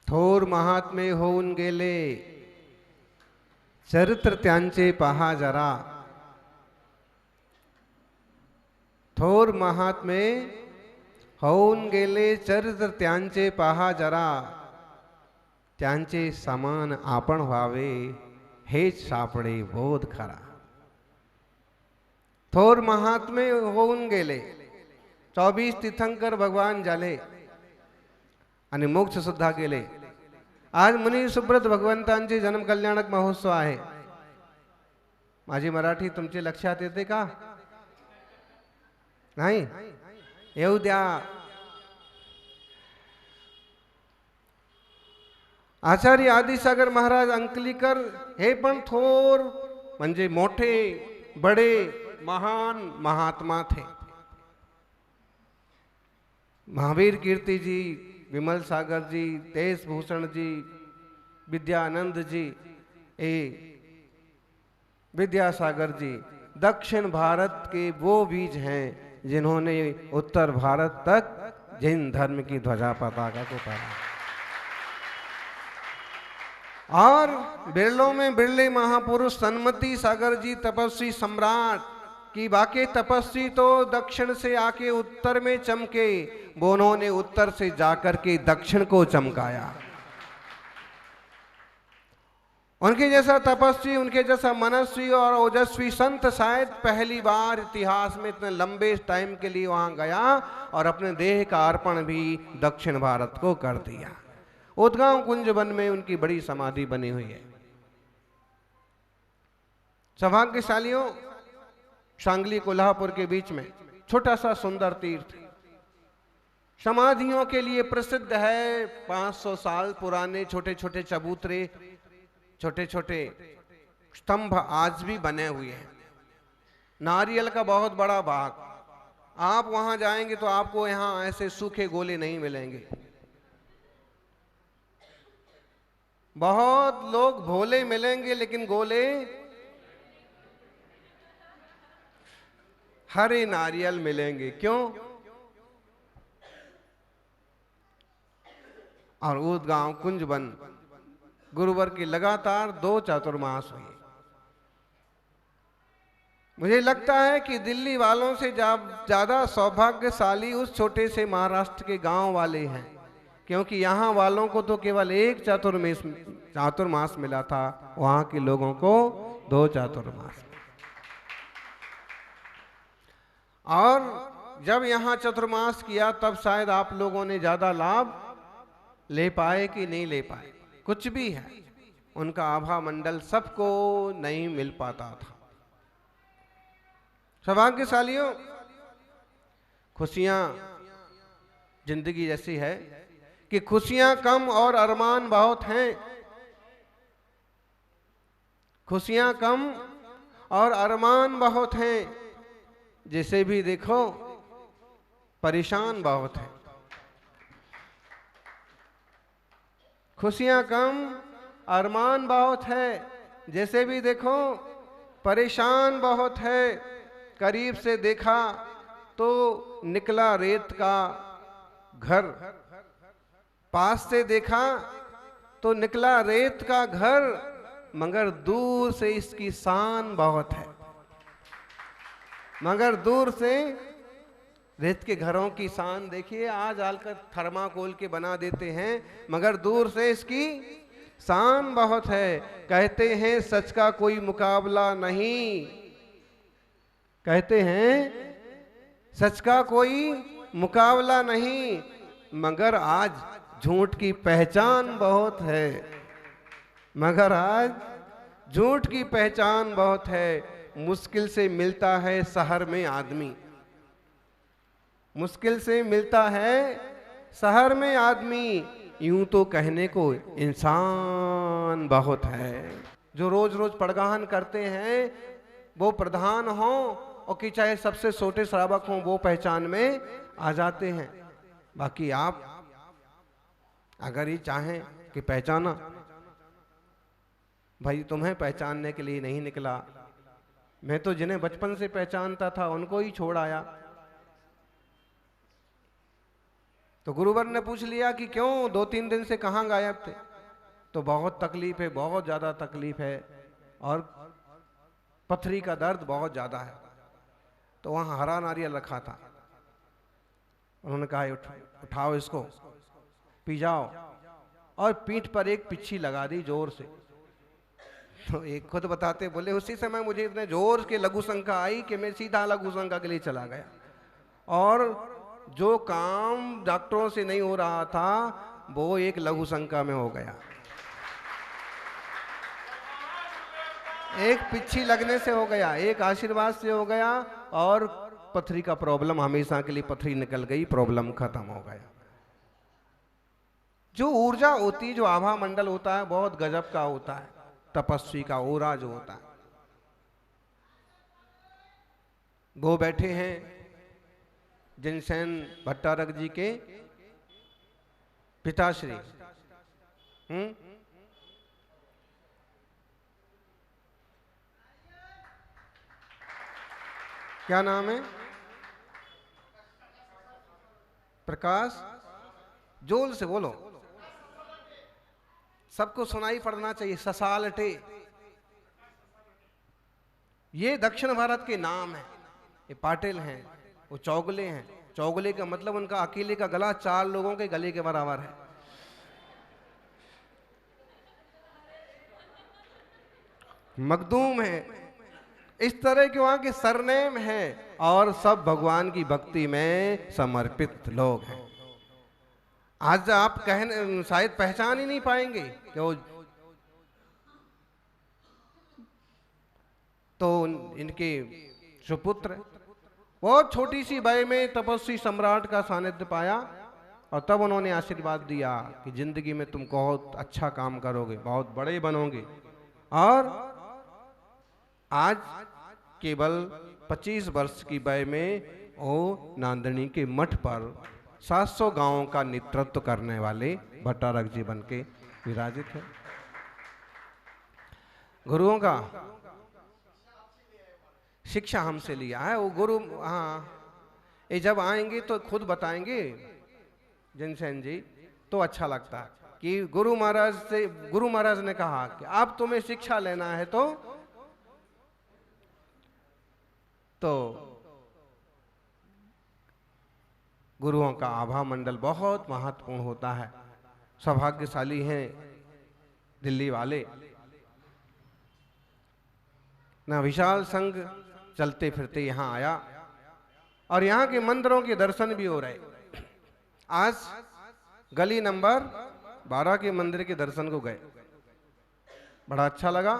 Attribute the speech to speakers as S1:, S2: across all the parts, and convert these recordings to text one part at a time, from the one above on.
S1: थोर महात्मे होऊन गेले, चरित्र त्यांचे पहा जरा. थोर महात्मे होऊन गेले, चरित्र त्यांचे पहा जरा. त्यांचे समान आपण व्हावे, हेच सापडे बोध खरा. थोर महात्मे होऊन गेले, 24 तीर्थंकर भगवान झाले आणि मोक्ष सुद्धा गेले. आज मुनी सुब्रत भगवंतांचे जन्म कल्याणक महोत्सव आहे. माझी मराठी तुमच्या लक्षात येते का? नाही? येऊ द्या. आचार्य आदिसागर महाराज अंकलीकर हे पण थोर म्हणजे मोठे बड़े महान महात्मा थे. महावीर कीर्ति जी, विमल सागर जी, तेज भूषण जी, विद्यानंद जी, विद्यासागर जी दक्षिण भारत के वो बीज हैं जिन्होंने उत्तर भारत तक जैन धर्म की ध्वजा पताका को फहराया. और बिरलों में बिरले महापुरुष सन्मति सागर जी तपस्वी सम्राट कि बाकी तपस्वी तो दक्षिण से आके उत्तर में चमके, वो उन्होंने उत्तर से जाकर के दक्षिण को चमकाया. उनके जैसा तपस्वी, उनके जैसा मनस्वी और ओजस्वी संत शायद पहली बार इतिहास में इतने लंबे टाइम के लिए वहां गया और अपने देह का अर्पण भी दक्षिण भारत को कर दिया. उद्गांव कुंज वन में उनकी बड़ी समाधि बनी हुई है. सौभाग्यशालियों, सांगली कोल्हापुर के बीच में छोटा सा सुंदर तीर्थ समाधियों के लिए प्रसिद्ध है. 500 साल पुराने छोटे छोटे चबूतरे, छोटे छोटे स्तंभ आज भी बने हुए हैं. नारियल का बहुत बड़ा बाग. आप वहां जाएंगे तो आपको यहां ऐसे सूखे गोले नहीं मिलेंगे. बहुत लोग भोले मिलेंगे लेकिन गोले हरे नारियल मिलेंगे. क्यों? और उद्गांव कुंज वन गुरुवर की लगातार 2 चातुर्मास हुई. मुझे लगता है कि दिल्ली वालों से ज्यादा सौभाग्यशाली उस छोटे से महाराष्ट्र के गांव वाले हैं, क्योंकि यहाँ वालों को तो केवल 1 चातुर्मास मिला था, वहां के लोगों को 2 चातुर्मास. और जब यहाँ चतुर्मास किया तब शायद आप लोगों ने ज्यादा लाभ ले पाए कि नहीं ले पाए. कुछ भी है, उनका आभा मंडल सबको नहीं मिल पाता था. सौभाग्यशालियों, खुशियां जिंदगी जैसी है कि खुशियां कम और अरमान बहुत हैं. खुशियां कम और अरमान बहुत हैं. जिसे भी देखो परेशान बहुत है. खुशियां कम, अरमान बहुत है. जैसे भी देखो परेशान बहुत है. करीब से देखा तो निकला रेत का घर, पास से देखा तो निकला रेत का घर, मगर दूर से इसकी शान बहुत है. मगर दूर से रेत के घरों की शान देखिए, आज आलकर थर्माकोल के बना देते हैं, मगर दूर से इसकी शान बहुत है. कहते हैं सच का कोई मुकाबला नहीं. कहते हैं सच का कोई मुकाबला नहीं, मगर आज झूठ की पहचान बहुत है. मगर आज झूठ की पहचान बहुत है. मुश्किल से मिलता है शहर में आदमी. मुश्किल से मिलता है शहर में आदमी. यूं तो कहने को इंसान बहुत है. जो रोज रोज पड़गाहन करते हैं वो प्रधान हो और कि चाहे सबसे छोटे श्रावक हों, वो पहचान में आ जाते हैं. बाकी आप अगर ये चाहें कि पहचाना, भाई तुम्हें पहचानने के लिए नहीं निकला, मैं तो जिन्हें बचपन से पहचानता था उनको ही छोड़ आया। तो गुरुवर ने पूछ लिया कि क्यों 2-3 दिन से कहाँ गायब थे? तो बहुत तकलीफ है, बहुत ज़्यादा तकलीफ है और पथरी का दर्द बहुत ज़्यादा है। तो वहाँ हरा नारियल रखा था, उन्होंने कहा उठाओ इसको, पी जाओ, और पीठ पर एक पिच्छी लगा दी जोर से। तो एक खुद बताते, बोले उसी समय मुझे इतने जोर के लघु शंका आई कि मैं सीधा लघु शंका के लिए चला गया, और जो काम डॉक्टरों से नहीं हो रहा था वो एक लघु शंका में हो गया। एक पिच्छी लगने से हो गया, एक आशीर्वाद से हो गया, और पथरी का प्रॉब्लम हमेशा के लिए पथरी निकल गई, प्रॉब्लम खत्म हो गया। जो ऊर्जा होती, जो आभा मंडल होता है, बहुत गजब का होता है। तपस्वी का ओरा जो होता है, वो बैठे हैं जिनसेन भट्टारक जी के पिताश्री। क्या नाम है? प्रकाश, जोर से बोलो, सबको सुनाई पड़ना चाहिए। ससालटे, ये दक्षिण भारत के नाम है। ये पाटिल हैं, वो चौगले हैं। चौगले का मतलब उनका अकेले का गला 4 लोगों के गले के बराबर है। मखदूम है, इस तरह के वहां के सरनेम हैं, और सब भगवान की भक्ति में समर्पित लोग हैं। आज आप कहने शायद पहचान ही नहीं पाएंगे कि वो, तो इनके सुपुत्र बहुत छोटी सी वय में तपस्वी सम्राट का सानिध्य पाया, और तब उन्होंने आशीर्वाद दिया कि जिंदगी में तुम बहुत अच्छा काम करोगे, बहुत बड़े बनोगे। और आज केवल 25 वर्ष की वय में वो नांदनी के मठ पर 700 गांवों का नेतृत्व करने वाले भट्टारक जी बन के विराजित है। गुरुओं का शिक्षा हमसे लिया है वो गुरु। हाँ, ये जब आएंगे तो खुद बताएंगे जिनसेन जी, तो अच्छा लगता है कि गुरु महाराज ने कहा कि आप तुम्हें शिक्षा लेना है तो गुरुओं का आभा मंडल बहुत महत्वपूर्ण होता है। सौभाग्यशाली हैं दिल्ली वाले ना। विशाल संघ चलते फिरते यहाँ आया, और यहाँ के मंदिरों के दर्शन भी हो रहे। आज गली नंबर 12 के मंदिर के दर्शन को गए, बड़ा अच्छा लगा।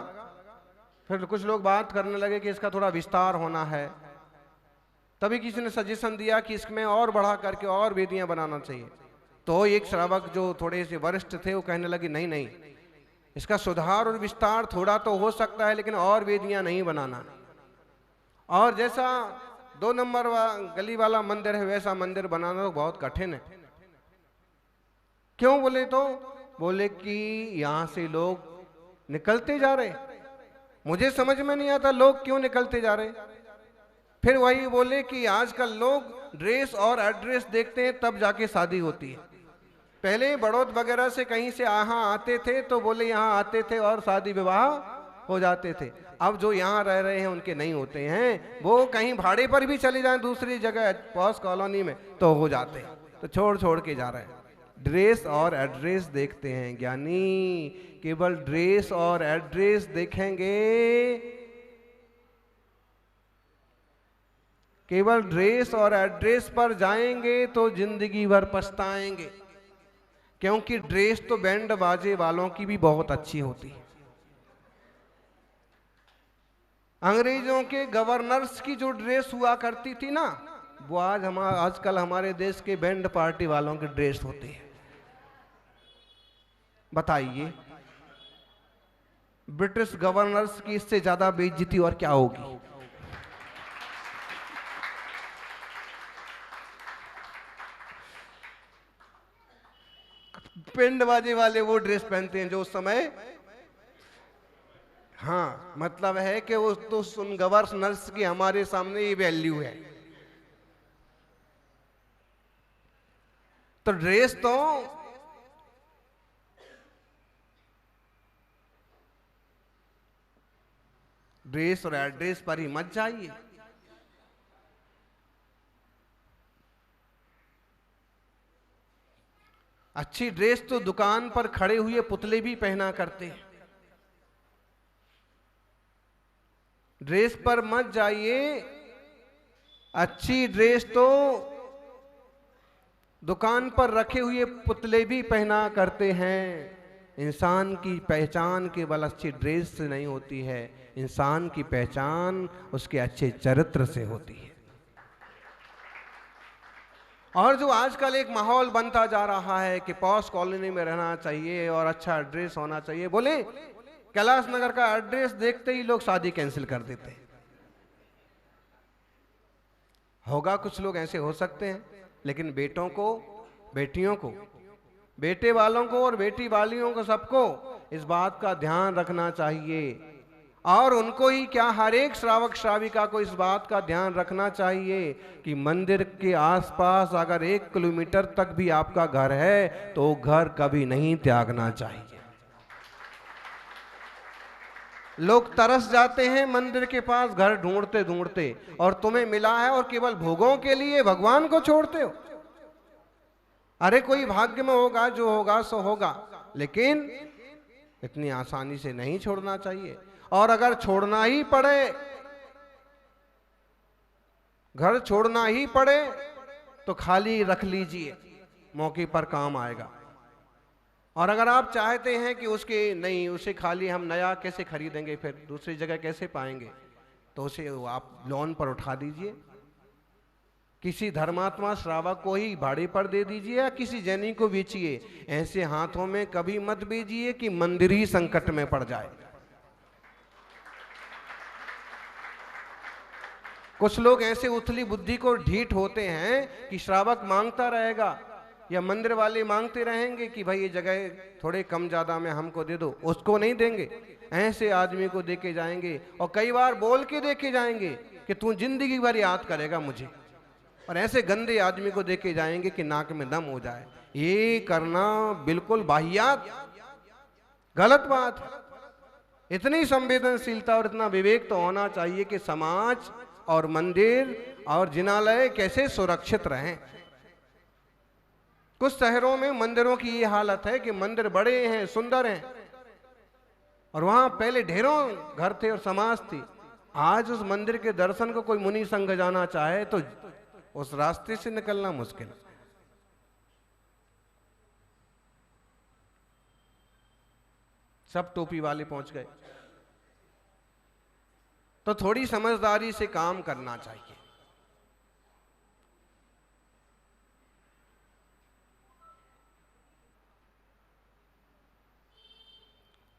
S1: फिर कुछ लोग बात करने लगे कि इसका थोड़ा विस्तार होना है। तभी किसी ने सजेशन दिया कि इसमें और बढ़ा करके और वेदियां बनाना चाहिए। तो एक श्रावक जो थोड़े से वरिष्ठ थे वो कहने लगे नहीं नहीं, इसका सुधार और विस्तार थोड़ा तो हो सकता है, लेकिन और वेदियां नहीं बनाना। और जैसा 2 नंबर गली वाला मंदिर है वैसा मंदिर बनाना तो बहुत कठिन है। क्यों बोले? तो बोले कि यहां से लोग निकलते जा रहे, मुझे समझ में नहीं आता लोग क्यों निकलते जा रहे। फिर वही बोले कि आजकल लोग ड्रेस और एड्रेस देखते हैं तब जाके शादी होती है। पहले बड़ौद वगैरह से कहीं से यहाँ आते थे तो बोले यहाँ आते थे और शादी विवाह हो जाते थे। अब जो यहाँ रह रहे हैं उनके नहीं होते हैं, वो कहीं भाड़े पर भी चले जाएं दूसरी जगह पॉस कॉलोनी में तो हो जाते हैं, तो छोड़ के जा रहे हैं। ड्रेस और एड्रेस देखते हैं ज्ञानी, केवल ड्रेस और एड्रेस देखेंगे, केवल ड्रेस और एड्रेस पर जाएंगे तो जिंदगी भर पछताएंगे। क्योंकि ड्रेस तो बैंड बाजे वालों की भी बहुत अच्छी होती है। अंग्रेजों के गवर्नर्स की जो ड्रेस हुआ करती थी ना, वो आजकल हमारे देश के बैंड पार्टी वालों की ड्रेस होती है। बताइए, ब्रिटिश गवर्नर्स की इससे ज्यादा बेइज्जती और क्या होगी? बैंड बाजे वाले वो ड्रेस पहनते हैं जो उस समय हाँ, मतलब है कि वो तो उन गवर्नर्स की हमारे सामने ये वैल्यू है। तो ड्रेस और एड्रेस पर ही मत जाइए। अच्छी ड्रेस तो दुकान पर खड़े हुए पुतले भी पहना करते हैं। ड्रेस पर मत जाइए। अच्छी ड्रेस तो दुकान पर रखे हुए पुतले भी पहना करते हैं। इंसान की पहचान केवल अच्छी ड्रेस से नहीं होती है, इंसान की पहचान उसके अच्छे चरित्र से होती है। और जो आजकल एक माहौल बनता जा रहा है कि पॉश कॉलोनी में रहना चाहिए और अच्छा एड्रेस होना चाहिए, बोले कैलाश नगर का एड्रेस देखते ही लोग शादी कैंसिल कर देते हैं। होगा, कुछ लोग ऐसे हो सकते हैं, लेकिन बेटों को, बेटियों को, बेटे वालों को और बेटी वालियों को, सबको इस बात का ध्यान रखना चाहिए। और उनको ही क्या, हर एक श्रावक श्राविका को इस बात का ध्यान रखना चाहिए कि मंदिर के आसपास अगर 1 किलोमीटर तक भी आपका घर है तो घर कभी नहीं त्यागना चाहिए। लोग तरस जाते हैं मंदिर के पास घर ढूंढते ढूंढते, और तुम्हें मिला है और केवल भोगों के लिए भगवान को छोड़ते हो। अरे कोई भाग्य में होगा, जो होगा सो होगा, लेकिन इतनी आसानी से नहीं छोड़ना चाहिए। और अगर छोड़ना ही पड़े, घर छोड़ना ही पड़े, तो खाली रख लीजिए, मौके पर काम आएगा। और अगर आप चाहते हैं कि उसके नहीं, उसे खाली हम नया कैसे खरीदेंगे, फिर दूसरी जगह कैसे पाएंगे, तो उसे आप लोन पर उठा दीजिए, किसी धर्मात्मा श्रावक को ही भाड़े पर दे दीजिए या किसी जैनी को बेचिए। ऐसे हाथों में कभी मत बेचिए कि मंदिर ही संकट में पड़ जाए। कुछ लोग ऐसे उथली बुद्धि को ढीठ होते हैं कि श्रावक मांगता रहेगा या मंदिर वाले मांगते रहेंगे कि भाई ये जगह थोड़े कम ज्यादा में हमको दे दो, उसको नहीं देंगे, ऐसे आदमी को देके जाएंगे और कई बार बोल के देके जाएंगे कि तू जिंदगी भर याद करेगा मुझे, और ऐसे गंदे आदमी को देके जाएंगे कि नाक में दम हो जाए। ये करना बिल्कुल वाहियात, गलत बात है। इतनी संवेदनशीलता और इतना विवेक तो होना चाहिए कि समाज और मंदिर और जिनालय कैसे सुरक्षित रहें। कुछ शहरों में मंदिरों की ये हालत है कि मंदिर बड़े हैं, सुंदर हैं, और वहां पहले ढेरों घर थे और समाज थी। आज उस मंदिर के दर्शन को कोई मुनि संघ जाना चाहे तो उस रास्ते से निकलना मुश्किल। सब टोपी वाले पहुंच गए। तो थोड़ी समझदारी से काम करना चाहिए।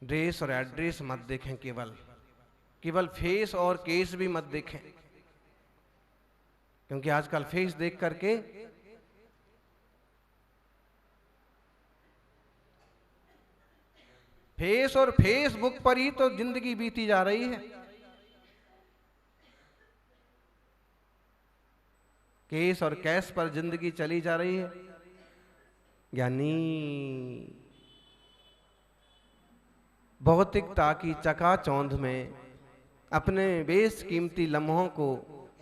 S1: ड्रेस और एड्रेस मत देखें, केवल फेस और केस भी मत देखें, क्योंकि आजकल फेस देख करके फेस और फेसबुक पर ही तो जिंदगी बीती जा रही है। केस और कैश पर जिंदगी चली जा रही है। यानी भौतिकता की चकाचौंध में अपने बेशकीमती लम्हों को,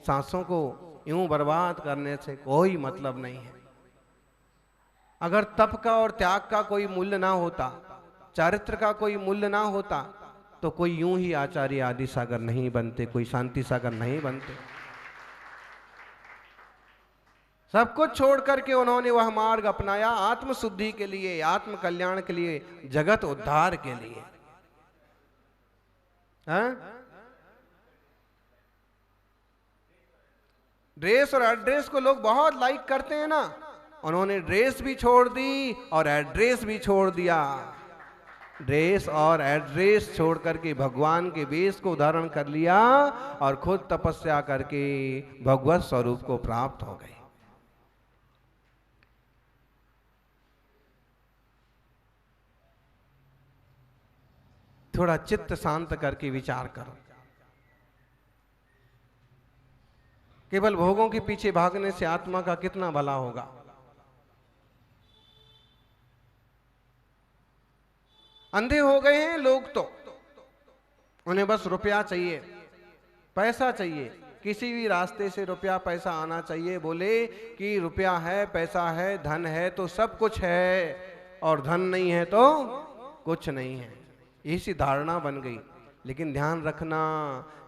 S1: सांसों को यूं बर्बाद करने से कोई मतलब नहीं है। अगर तप का और त्याग का कोई मूल्य ना होता, चारित्र का कोई मूल्य ना होता, तो कोई यूं ही आचार्य आदि सागर नहीं बनते, कोई शांति सागर नहीं बनते। सब कुछ छोड़ करके उन्होंने वह मार्ग अपनाया आत्म शुद्धि के लिए, आत्म कल्याण के लिए, जगत उद्धार के लिए। ड्रेस और एड्रेस को लोग बहुत लाइक करते हैं ना, उन्होंने ड्रेस भी छोड़ दी और एड्रेस भी छोड़ दिया। ड्रेस और एड्रेस छोड़ करके भगवान के वेश को धारण कर लिया और खुद तपस्या करके भगवत स्वरूप को प्राप्त हो गए। थोड़ा चित्त शांत करके विचार करो। केवल भोगों के पीछे भागने से आत्मा का कितना भला होगा। अंधे हो गए हैं लोग, तो उन्हें बस रुपया चाहिए, पैसा चाहिए, किसी भी रास्ते से रुपया पैसा आना चाहिए। बोले कि रुपया है, पैसा है, धन है तो सब कुछ है, और धन नहीं है तो कुछ नहीं है, ऐसी धारणा बन गई। लेकिन ध्यान रखना,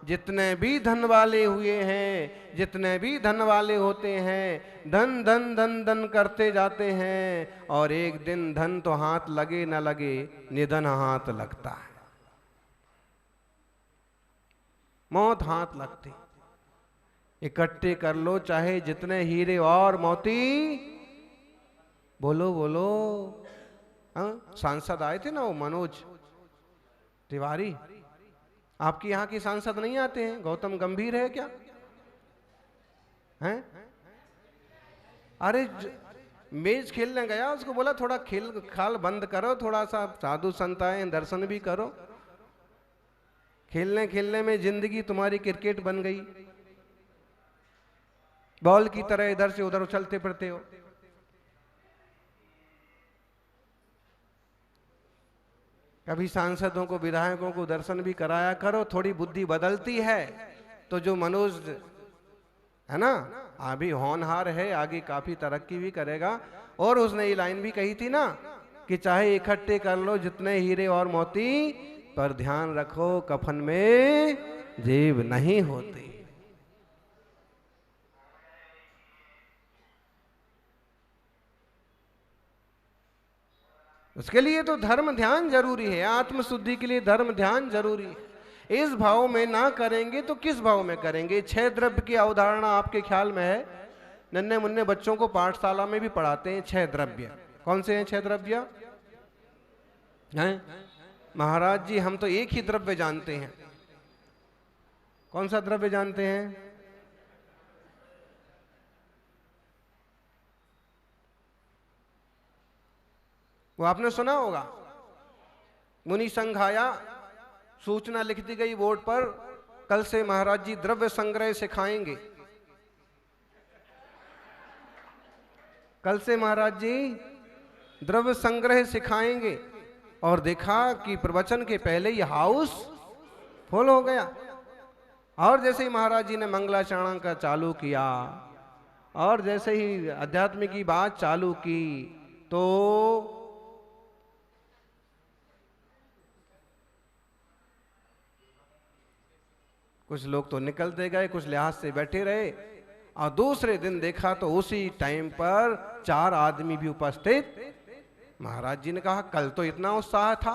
S1: जितने भी धन वाले हुए हैं, जितने भी धन वाले होते हैं, धन धन धन धन करते जाते हैं, और एक दिन धन तो हाथ लगे न लगे, निधन हाथ लगता है, मौत हाथ लगती। इकट्ठे कर लो चाहे जितने हीरे और मोती। बोलो बोलो। सांसद आए थे ना, वो मनोज तिवारी, आपके यहाँ के सांसद नहीं आते हैं? गौतम गंभीर है क्या? हैं? अरे मेज खेलने गया, उसको बोला थोड़ा खेल खाल बंद करो, थोड़ा सा साधु संत आए दर्शन भी करो। खेलने खेलने में जिंदगी तुम्हारी क्रिकेट बन गई, बॉल की तरह इधर से उधर उछलते फिरते हो। कभी सांसदों को, विधायकों को दर्शन भी कराया करो, थोड़ी बुद्धि बदलती है। तो जो मनोज है ना, अभी होनहार है, आगे काफी तरक्की भी करेगा। और उसने ये लाइन भी कही थी ना कि चाहे इकट्ठे कर लो जितने हीरे और मोती, पर ध्यान रखो कफन में जेब नहीं होती। उसके लिए तो धर्म ध्यान जरूरी है, आत्मशुद्धि के लिए धर्म ध्यान जरूरी है। इस भाव में ना करेंगे तो किस भाव में करेंगे? 6 द्रव्य की अवधारणा आपके ख्याल में है? नन्हे मुन्ने बच्चों को पाठशाला में भी पढ़ाते हैं 6 द्रव्य। कौन से हैं 6 द्रव्य? हैं महाराज जी, हम तो एक ही द्रव्य जानते हैं। कौन सा द्रव्य जानते हैं? वो आपने सुना होगा, मुनि संघ आया, सूचना लिख दी गई बोर्ड पर, कल से महाराज जी द्रव्य संग्रह सिखाएंगे। कल से महाराज जी द्रव्य संग्रह सिखाएंगे। और देखा कि प्रवचन के पहले ही हाउस फुल हो गया। और जैसे ही महाराज जी ने मंगलाचरण का चालू किया, और जैसे ही अध्यात्म की बात चालू की, तो कुछ लोग तो निकलते गए, कुछ लिहाज से बैठे रहे। और दूसरे दिन देखा तो उसी टाइम पर 4 आदमी भी उपस्थित। महाराज जी ने कहा, कल तो इतना उत्साह था।